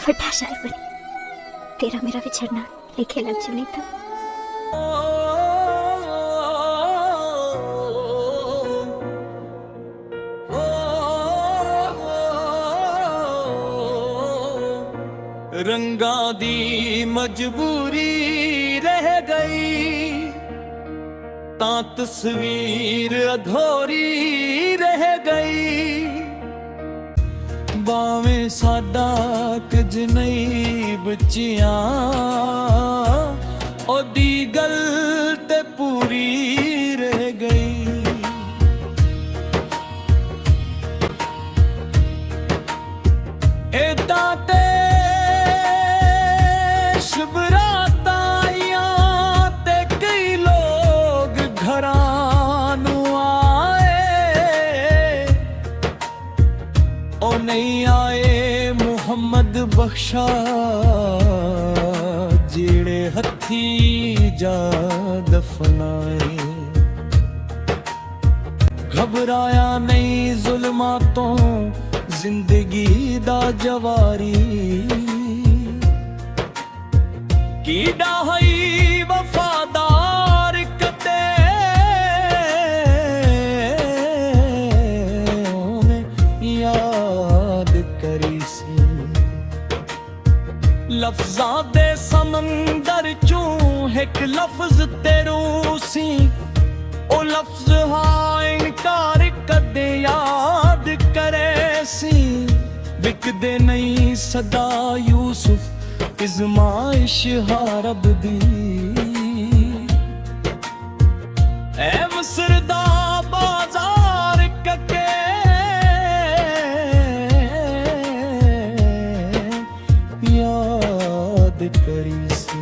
वड्डा शायर बनी। तेरा मेरा विछड़ना लिखे लफ्ज़ नहीं था। रंगा दी मजबूरी रह गई, तां तस्वीर अधूरी रह गई। बावें साडा कुछ नहीं बचिया, ओदी गल ते पूरी रह गई। एदां ते नहीं आए मुहम्मद बख्शा, जेड़े हथी जा दफनाए। घबराया नहीं जुल्मां तो जिंदगी दा जवारी, की डाहई वफादार कते लफ्ज़ां दे समंदर चूं एक लफ्ज़ तेरू सी। ओ लफ्ज़ हाँ इनकार कदे याद करे सी। विकदे नहीं सदा यूसुफ इज़माइश हारब दी। ए मिस्र दा बाज़ार कके याद करी सी।